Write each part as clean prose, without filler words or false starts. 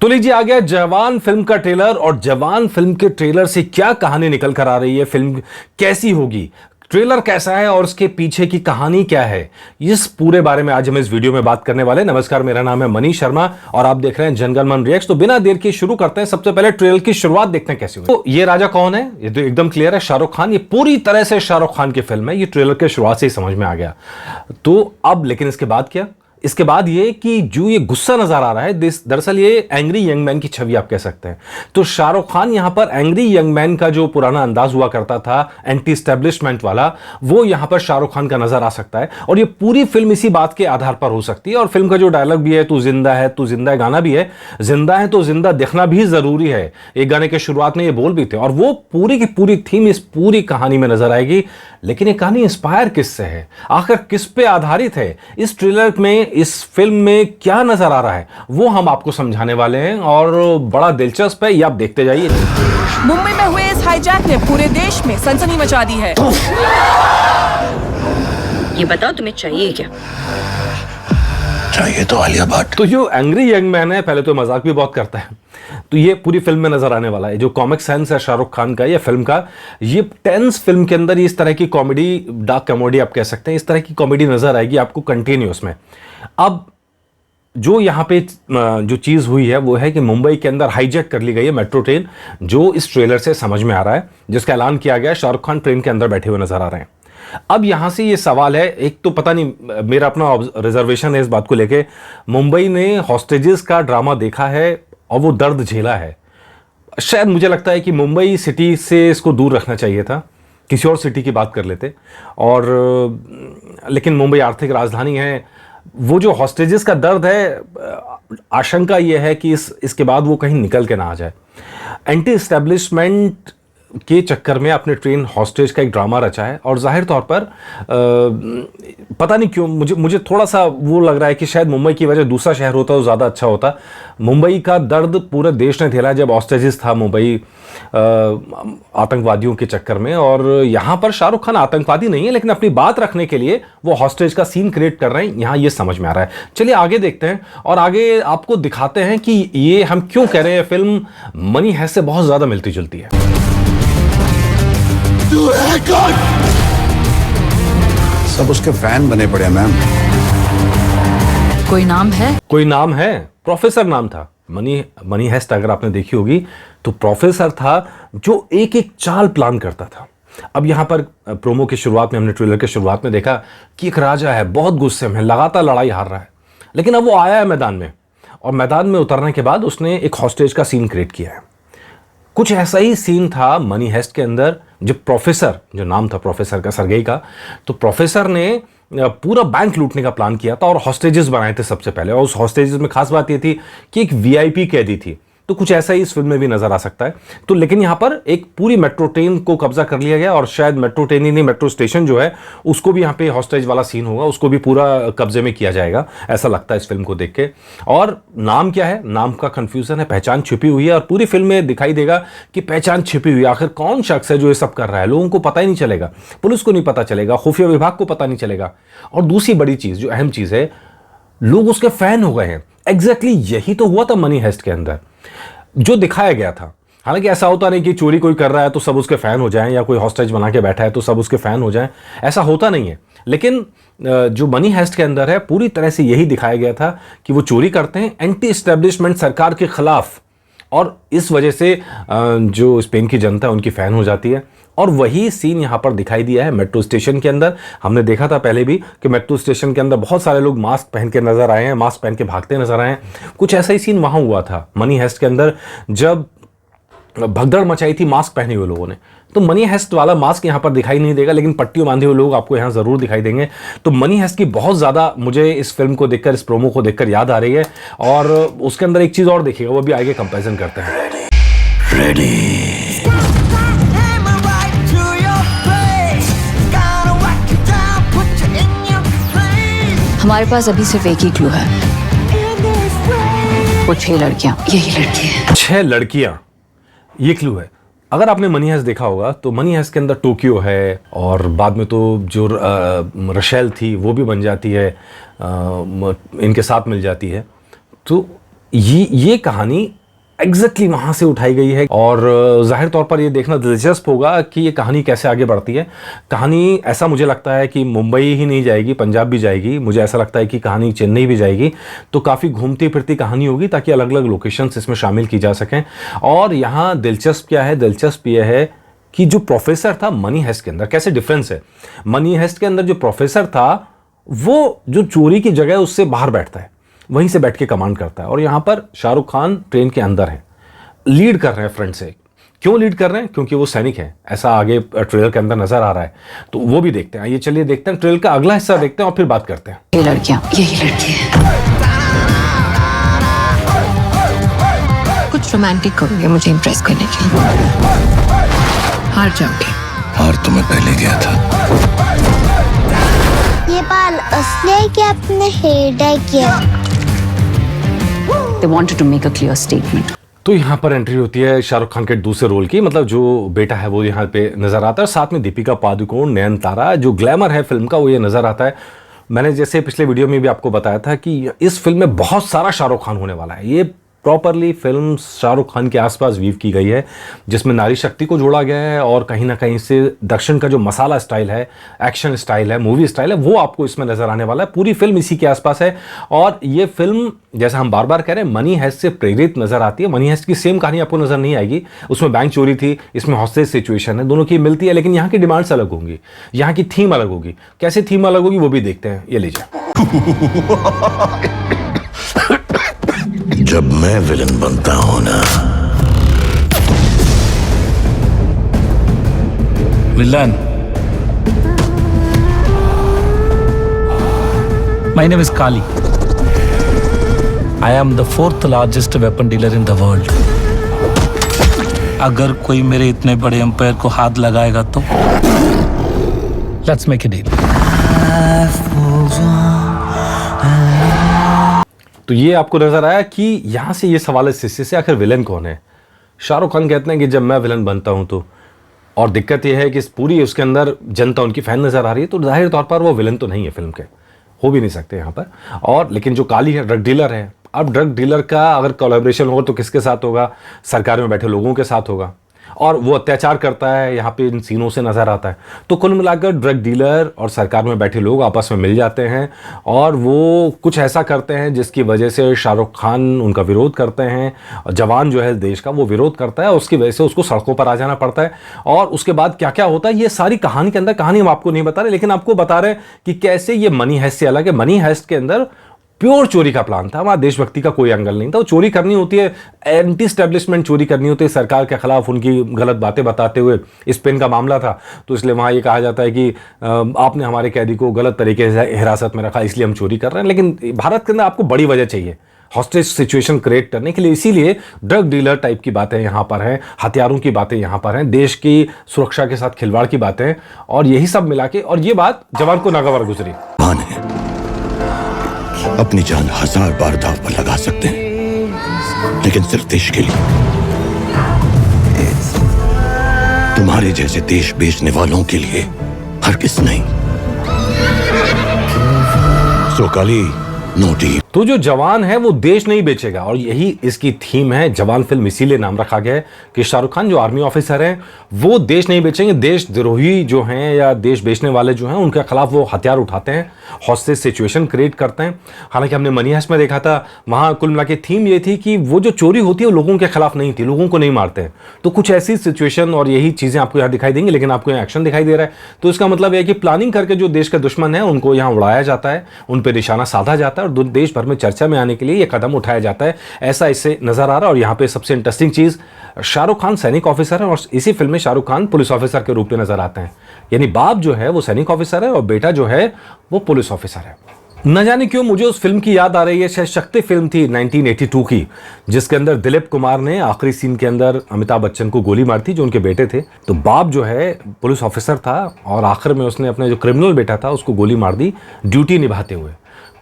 तो लीजिए आ गया जवान फिल्म का ट्रेलर। और जवान फिल्म के ट्रेलर से क्या कहानी निकल कर आ रही है, फिल्म कैसी होगी, ट्रेलर कैसा है और उसके पीछे की कहानी क्या है, इस पूरे बारे में आज हम इस वीडियो में बात करने वाले हैं। नमस्कार, मेरा नाम है मनीष शर्मा और आप देख रहे हैं जनगण मन रिएक्ट्स। तो बिना देर के शुरू करते हैं। सबसे पहले ट्रेलर की शुरुआत देखते हैं कैसी हुई। तो ये राजा कौन है, ये तो एकदम क्लियर है, शाहरुख खान। ये पूरी तरह से शाहरुख खान की फिल्म है, ये ट्रेलर के शुरुआत से ही समझ में आ गया। तो अब लेकिन इसके बाद क्या, इसके बाद ये कि जो ये गुस्सा नजर आ रहा है, दरअसल ये एंग्री यंग मैन की छवि आप कह सकते हैं। तो शाहरुख खान यहां पर एंग्री यंग मैन का जो पुराना अंदाज हुआ करता था, एंटी एस्टेब्लिशमेंट वाला, वो यहां पर शाहरुख खान का नजर आ सकता है। और ये पूरी फिल्म इसी बात के आधार पर हो सकती है। और फिल्म का जो डायलॉग भी है, तू जिंदा है तू जिंदा है, गाना भी है, जिंदा है तो जिंदा दिखना भी जरूरी है, एक गाने के शुरुआत में ये बोल भी थे। और वो पूरी की पूरी थीम इस पूरी कहानी में नजर आएगी। लेकिन ये कहानी इंस्पायर किससे है, आखिर किस पे आधारित है, इस ट्रेलर में, इस फिल्म में क्या नजर आ रहा है, वो हम आपको समझाने वाले हैं। और बड़ा दिलचस्प है, ये आप देखते जाइए। मुंबई में हुए इस हाईजैक ने पूरे देश में सनसनी मचा दी है। ये बताओ तुम्हें चाहिए क्या? चाहिए तो आलिया भट्ट। तो जो एंग्री यंग मैन है, पहले तो मजाक भी बहुत करता है, तो ये पूरी फिल्म में नजर आने वाला है। जो कॉमिक सेंस है शाहरुख खान का, ये फिल्म का, ये टेंस फिल्म के अंदर इस तरह की कॉमेडी, डार्क कॉमेडी आप कह सकते हैं, इस तरह की कॉमेडी नजर आएगी आपको कंटिन्यूअस में। अब जो यहाँ पे जो चीज हुई है वो है कि मुंबई के अंदर हाईजैक कर ली गई है मेट्रो ट्रेन, जो इस ट्रेलर से समझ में आ रहा है, जिसका ऐलान किया गया है। शाहरुख खान ट्रेन के अंदर बैठे हुए नजर आ रहे हैं। अब यहां से ये सवाल है, एक तो पता नहीं, मेरा अपना रिजर्वेशन है इस बात को लेके, मुंबई ने हॉस्टेजेस का ड्रामा देखा है और वो दर्द झेला है। शायद मुझे लगता है कि मुंबई सिटी से इसको दूर रखना चाहिए था, किसी और सिटी की बात कर लेते। और लेकिन मुंबई आर्थिक राजधानी है, वो जो हॉस्टेजेस का दर्द है, आशंका ये है कि इसके बाद वो कहीं निकल के ना आ जाए। एंटी एस्टेब्लिशमेंट के चक्कर में आपने ट्रेन हॉस्टेज का एक ड्रामा रचा है। और जाहिर तौर पर पता नहीं क्यों मुझे थोड़ा सा वो लग रहा है कि शायद मुंबई की वजह दूसरा शहर होता तो ज़्यादा अच्छा होता। मुंबई का दर्द पूरे देश ने झेला जब हॉस्टेजेस था मुंबई आतंकवादियों के चक्कर में। और यहाँ पर शाहरुख खान आतंकवादी नहीं है, लेकिन अपनी बात रखने के लिए वो हॉस्टेज का सीन क्रिएट कर रहे हैं, यहाँ ये समझ में आ रहा है। चलिए आगे देखते हैं और आगे आपको दिखाते हैं कि ये हम क्यों कह रहे हैं फिल्म मनी हैस्ट से बहुत ज़्यादा मिलती जुलती है। सब उसके फैन बने पड़े मैम। कोई नाम है? कोई नाम है, प्रोफेसर नाम था। मनी हेस्ट अगर आपने देखी होगी तो प्रोफेसर था जो एक एक चाल प्लान करता था। अब यहां पर प्रोमो की शुरुआत में, हमने ट्रेलर के शुरुआत में देखा कि एक राजा है, बहुत गुस्से में, लगातार लड़ाई हार रहा है। लेकिन अब वो आया है मैदान में, और मैदान में उतरने के बाद उसने एक हॉस्टेज का सीन क्रिएट किया है। कुछ ऐसा ही सीन था मनी हेस्ट के अंदर, जब प्रोफेसर, जो नाम था प्रोफेसर का, सरगेई का, तो प्रोफेसर ने पूरा बैंक लूटने का प्लान किया था और हॉस्टेजेस बनाए थे सबसे पहले। और उस हॉस्टेजेस में खास बात ये थी कि एक वीआईपी कैदी थी। तो कुछ ऐसा ही इस फिल्म में भी नजर आ सकता है। तो लेकिन यहां पर एक पूरी मेट्रो ट्रेन को कब्जा कर लिया गया, और शायद मेट्रो ट्रेन ही नहीं, मेट्रो स्टेशन जो है उसको भी यहां पे हॉस्टेज वाला सीन होगा, उसको भी पूरा कब्जे में किया जाएगा, ऐसा लगता है इस फिल्म को देख के। और नाम क्या है, नाम का कंफ्यूजन है, पहचान छिपी हुई है, और पूरी फिल्म में दिखाई देगा कि पहचान छिपी हुई है। आखिर कौन शख्स है जो ये सब कर रहा है, लोगों को पता ही नहीं चलेगा, पुलिस को नहीं पता चलेगा, खुफिया विभाग को पता नहीं चलेगा। और दूसरी बड़ी चीज, जो अहम चीज है, लोग उसके फैन हो गए हैं। एग्जैक्टली यही तो हुआ था मनी हेस्ट के अंदर, जो दिखाया गया था। हालांकि ऐसा होता नहीं कि चोरी कोई कर रहा है तो सब उसके फैन हो जाएं, या कोई हॉस्टेज बना के बैठा है तो सब उसके फैन हो जाएं, ऐसा होता नहीं है। लेकिन जो मनी हेस्ट के अंदर है, पूरी तरह से यही दिखाया गया था कि वो चोरी करते हैं एंटी एस्टेब्लिशमेंट सरकार के खिलाफ, और इस वजह से जो स्पेन की जनता है उनकी फैन हो जाती है। और वही सीन यहाँ पर दिखाई दिया है मेट्रो स्टेशन के अंदर। हमने देखा था पहले भी कि मेट्रो स्टेशन के अंदर बहुत सारे लोग मास्क पहन के नजर आए हैं, मास्क पहन के भागते नजर आए हैं। कुछ ऐसा ही सीन वहाँ हुआ था मनी हेस्ट के अंदर, जब भगदड़ मचाई थी मास्क पहने हुए लोगों ने। तो मनी हेस्ट वाला मास्क यहाँ पर दिखाई नहीं देगा, लेकिन पट्टियों बांधे हुए लोग आपको यहाँ जरूर दिखाई देंगे। तो मनी हेस्ट की बहुत ज़्यादा मुझे इस फिल्म को देखकर, इस प्रोमो को देखकर याद आ रही है। और उसके अंदर एक चीज़ और देखिएगा, वो भी आगे कंपेरिजन करते हैं। हमारे पास अभी सिर्फ एक ही क्लू है, वो 6 लड़कियां, यही लड़की है। 6 लड़कियां, ये क्लू है। अगर आपने मनी हेस्ट देखा होगा तो मनी हेस्ट के अंदर टोक्यो है, और बाद में तो जो रशेल थी वो भी बन जाती है, इनके साथ मिल जाती है। तो ये कहानी एग्जैक्टली वहाँ से उठाई गई है और जाहिर तौर पर ये देखना दिलचस्प होगा कि ये कहानी कैसे आगे बढ़ती है। कहानी ऐसा मुझे लगता है कि मुंबई ही नहीं जाएगी, पंजाब भी जाएगी, मुझे ऐसा लगता है कि कहानी चेन्नई भी जाएगी, तो काफ़ी घूमती फिरती कहानी होगी ताकि अलग अलग लोकेशंस इसमें शामिल की जा सकें। और यहाँ दिलचस्प क्या है, दिलचस्प ये है कि जो प्रोफेसर था मनी हेस्ट के अंदर, कैसे डिफरेंस है। मनी हेस्ट के अंदर जो प्रोफेसर था वो जो चोरी की जगह उससे बाहर बैठता है, वहीं से बैठ के कमांड करता है। और यहाँ पर शाहरुख खान ट्रेन के अंदर है, लीड कर रहे हैं फ्रंट से। क्यों लीड कर रहे हैं? क्योंकि वो सैनिक है, ऐसा आगे ट्रेलर के अंदर नजर आ रहा है, तो वो भी देखते हैं। ये चलिए देखते हैं ट्रेलर का अगला हिस्सा देखते हैं और फिर बात करते हैं। ये लड़कियां यही लड़की है। कुछ रोमांटिक करोगे मुझे इम्प्रेस करने के लिए, हार जाओगे। हार तो मैं पहले गया था। ये बाल असली है कि आपने हेयर डाई किया? They wanted to make a clear statement. तो यहाँ पर एंट्री होती है शाहरुख खान के दूसरे रोल की, मतलब जो बेटा है वो यहाँ पे नजर आता है, साथ में दीपिका पादुकोण, नयनतारा, जो ग्लैमर है फिल्म का वो ये नजर आता है। मैंने जैसे पिछले वीडियो में भी आपको बताया था कि इस फिल्म में बहुत सारा शाहरुख खान होने वाला है। ये प्रॉपरली फिल्म शाहरुख खान के आसपास वीव की गई है, जिसमें नारी शक्ति को जोड़ा गया है और कहीं ना कहीं से दक्षिण का जो मसाला स्टाइल है, एक्शन स्टाइल है, मूवी स्टाइल है, वो आपको इसमें नजर आने वाला है। पूरी फिल्म इसी के आसपास है। और ये फिल्म जैसा हम बार बार कह रहे हैं मनी हेस्ट से प्रेरित नजर आती है। मनी हेस्ट की सेम कहानी आपको नजर नहीं आएगी, उसमें बैंक चोरी थी, इसमें हॉस्टेज सिचुएशन है, दोनों की मिलती है, लेकिन यहाँ की डिमांड्स अलग होंगी, यहाँ की थीम अलग होगी। कैसे थीम अलग होगी वो भी देखते हैं, ये लीजिए। जब मैं विलन बनता हूं ना, Villain. My name is Kali. I am the 4th largest weapon dealer in the world. अगर कोई मेरे इतने बड़े एम्पायर को हाथ लगाएगा तो Let's make a deal. तो ये आपको नजर आया कि यहां से ये सवाल इस हिस्से से आखिर विलन कौन है। शाहरुख खान कहते हैं कि जब मैं विलन बनता हूं तो, और दिक्कत ये है कि इस पूरी उसके अंदर जनता उनकी फैन नजर आ रही है, तो जाहिर तौर पर वो विलन तो नहीं है फिल्म के, हो भी नहीं सकते यहाँ पर। और लेकिन जो काली है ड्रग डीलर है। अब ड्रग डीलर का अगर कोलैबोरेशन होगा तो किसके साथ होगा? सरकार में बैठे लोगों के साथ होगा, और वो अत्याचार करता है, यहाँ पे इन सीनों से नजर आता है। तो कुल मिलाकर ड्रग डीलर और सरकार में बैठे लोग आपस में मिल जाते हैं और वो कुछ ऐसा करते हैं जिसकी वजह से शाहरुख खान उनका विरोध करते हैं। जवान जो है देश का वो विरोध करता है, उसकी वजह से उसको सड़कों पर आ जाना पड़ता है। और उसके बाद क्या क्या होता है ये सारी कहानी के अंदर, कहानी हम आपको नहीं बता रहे, लेकिन आपको बता रहे कि कैसे ये मनी हेस्ट से अलग है। मनी हेस्ट के अंदर प्योर चोरी का प्लान था, वहां देशभक्ति का कोई एंगल नहीं था। वो चोरी करनी होती है, एंटी स्टैब्लिशमेंट चोरी करनी होती है, सरकार के खिलाफ उनकी गलत बातें बताते हुए। इस पेन का मामला था तो इसलिए वहां ये कहा जाता है कि आपने हमारे कैदी को गलत तरीके से हिरासत में रखा, इसलिए हम चोरी कर रहे हैं। लेकिन भारत के अंदर आपको बड़ी वजह चाहिए हॉस्टेज सिचुएशन क्रिएट करने के लिए, इसीलिए ड्रग डीलर टाइप की बातें यहाँ पर हैं, हथियारों की बातें यहाँ पर हैं, देश की सुरक्षा के साथ खिलवाड़ की बातें, और यही सब मिला के। और ये बात जवान को नागवार गुजरी। मान है अपनी जान 1000 बार दांव पर लगा सकते हैं, लेकिन सिर्फ देश के लिए। तुम्हारे जैसे देश बेचने वालों के लिए हरगिज़ नहीं। सो काली, नो डील। तो जो जवान है वो देश नहीं बेचेगा, और यही इसकी थीम है। जवान फिल्म इसीलिए नाम रखा गया है कि शाहरुख खान जो आर्मी ऑफिसर हैं वो देश नहीं बेचेंगे। देशद्रोही जो हैं या देश बेचने वाले जो हैं उनके खिलाफ वो हथियार उठाते हैं, हॉस्टेज सिचुएशन क्रिएट करते हैं। हालांकि हमने मनी हेस्ट में देखा था, वहां कुल मिला के थीम ये थी कि वो जो चोरी होती है वो लोगों के खिलाफ नहीं थी, लोगों को नहीं मारते हैं। तो कुछ ऐसी सिचुएशन और यही चीजें आपको यहाँ दिखाई देंगी, लेकिन आपको यहाँ एक्शन दिखाई दे रहा है। तो इसका मतलब यह कि प्लानिंग करके जो देश के दुश्मन है उनको यहाँ उड़ाया जाता है, उन पर निशाना साधा जाता है और देश भर में चर्चा में आने के लिए यह कदम उठाया जाता है, ऐसा इससे नजर आ रहा है। और यहाँ पे सबसे इंटरेस्टिंग चीज, शाहरुख खान सैनिक ऑफिसर है और इसी फिल्म में शाहरुख खान पुलिस ऑफिसर के रूप में नजर आते हैं। यानी बाप जो है वो सैनिक ऑफिसर है और बेटा जो है वो पुलिस ऑफिसर है। न जाने क्यों मुझे उस फिल्म की याद आ रही है, शायद शक्ति फिल्म थी 1982 की, जिसके अंदर दिलीप कुमार ने आखिरी सीन के अंदर अमिताभ बच्चन को गोली मारी थी, जो उनके बेटे थे। तो बाप जो है पुलिस ऑफिसर था और आखिर में उसने अपने जो क्रिमिनल बेटा था उसको गोली मार दी ड्यूटी निभाते हुए।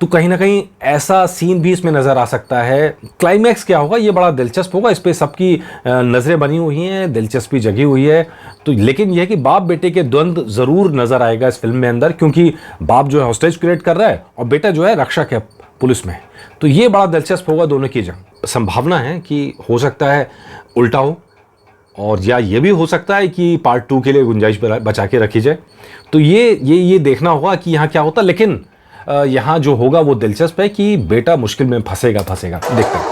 तो कहीं ना कहीं ऐसा सीन भी इसमें नजर आ सकता है। क्लाइमैक्स क्या होगा ये बड़ा दिलचस्प होगा, इस पे सबकी नजरें बनी हुई हैं, दिलचस्पी जगी हुई है। तो लेकिन यह कि बाप बेटे के द्वंद्व जरूर नजर आएगा इस फिल्म में अंदर, क्योंकि बाप जो है हॉस्टेज क्रिएट कर रहा है और बेटा जो है रक्षक है पुलिस में। तो ये बड़ा दिलचस्प होगा दोनों की जंग। संभावना है कि हो सकता है उल्टा हो, और या ये भी हो सकता है कि पार्ट 2 के लिए गुंजाइश बचा के रखी जाए। तो ये देखना होगा कि यहाँ क्या होता है। लेकिन यहाँ जो होगा वो दिलचस्प है कि बेटा मुश्किल में फंसेगा। देखते हैं।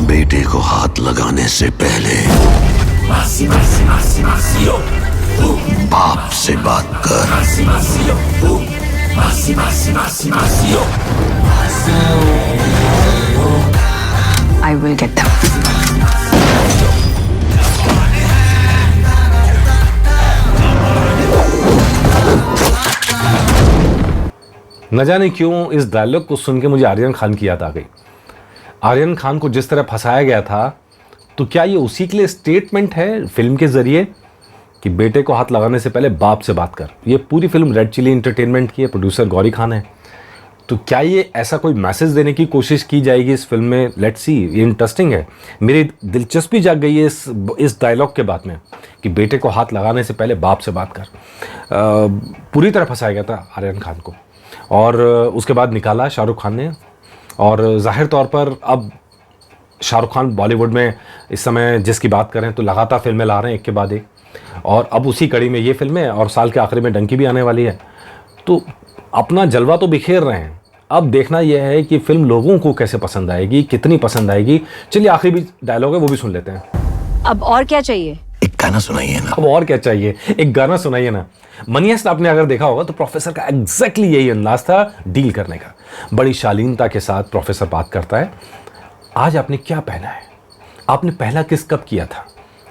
बेटे को हाथ लगाने से पहले बाप से बात कर। I will get them. न जाने क्यों इस डायलॉग को सुन के मुझे आर्यन खान की याद आ गई। आर्यन खान को जिस तरह फंसाया गया था, तो क्या ये उसी के लिए स्टेटमेंट है फिल्म के जरिए कि बेटे को हाथ लगाने से पहले बाप से बात कर। ये पूरी फिल्म रेड चिली एंटरटेनमेंट की है, प्रोड्यूसर गौरी खान है। तो क्या ये ऐसा कोई मैसेज देने की कोशिश की जाएगी इस फिल्म में? Let's see. ये इंटरेस्टिंग है। मेरी दिलचस्पी जाग गई है इस डायलॉग के बाद में कि बेटे को हाथ लगाने से पहले बाप से बात कर। पूरी तरह फंसाया गया था आर्यन खान को, और उसके बाद निकाला शाहरुख खान ने। और जाहिर तौर पर अब शाहरुख खान बॉलीवुड में इस समय जिसकी बात करें तो लगातार फिल्में ला रहे हैं एक के बाद एक, और अब उसी कड़ी में ये फिल्में, और साल के आखिरी में डंकी भी आने वाली है। तो अपना जलवा तो बिखेर रहे हैं। अब देखना यह है कि फिल्म लोगों को कैसे पसंद आएगी, कितनी पसंद आएगी। चलिए आखिरी भी डायलॉग है वो भी सुन लेते हैं। अब और क्या चाहिए? एक गाना सुनाइए ना। अब और क्या चाहिए, एक गाना सुनाइए ना। मनी हेस्ट आपने अगर देखा होगा तो प्रोफेसर का एग्जैक्टली यही अंदाज था डील करने का। बड़ी शालीनता के साथ प्रोफेसर बात करता है, आज आपने क्या पहना है, आपने पहला किस कब किया था।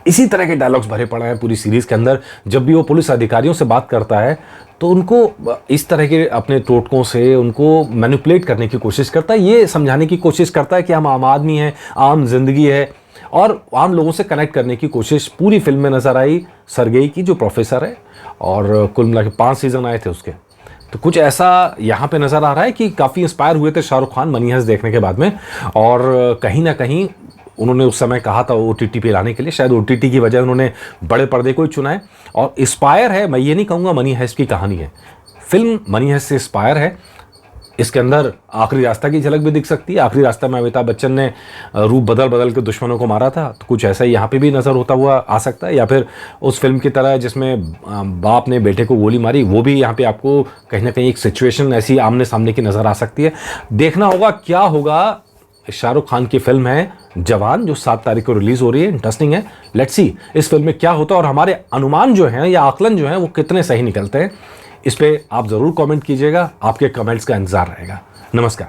इसी तरह के डायलॉग्स भरे पड़े हैं पूरी सीरीज के अंदर। जब भी वो पुलिस अधिकारियों से बात करता है तो उनको इस तरह के अपने टोटकों से उनको मैनिपुलेट करने की कोशिश करता है, ये समझाने की कोशिश करता है कि हम आम आदमी हैं, आम जिंदगी है, और आम लोगों से कनेक्ट करने की कोशिश पूरी फिल्म में नजर आई सरगेई की, जो प्रोफेसर है। और कुल मिला के 5 सीजन आए थे उसके। तो कुछ ऐसा यहाँ पे नजर आ रहा है कि काफ़ी इंस्पायर हुए थे शाहरुख खान मनी हेस्ट देखने के बाद में, और कहीं ना कहीं उन्होंने उस समय कहा था OTT पे लाने के लिए, शायद OTT की वजह उन्होंने बड़े पर्दे को ही चुना है। और इंस्पायर है, मैं ये नहीं कहूँगा मनी हेस्ट की कहानी है, फिल्म मनी हेस्ट से इंस्पायर है। इसके अंदर आखिरी रास्ता की झलक भी दिख सकती है। आखिरी रास्ता में अमिताभ बच्चन ने रूप बदल के दुश्मनों को मारा था, तो कुछ ऐसा ही यहाँ पे भी नज़र होता हुआ आ सकता है। या फिर उस फिल्म की तरह जिसमें बाप ने बेटे को गोली मारी, वो भी यहाँ पे आपको कहीं ना कहीं एक सिचुएशन ऐसी आमने सामने की नज़र आ सकती है। देखना होगा क्या होगा। शाहरुख खान की फिल्म है जवान, जो 7 तारीख को रिलीज हो रही है। इंटरेस्टिंग है, लेट्स सी इस फिल्म में क्या होता है, और हमारे अनुमान जो हैं या आकलन जो हैं वो कितने सही निकलते हैं। इस पे आप जरूर कमेंट कीजिएगा, आपके कमेंट्स का इंतजार रहेगा। नमस्कार।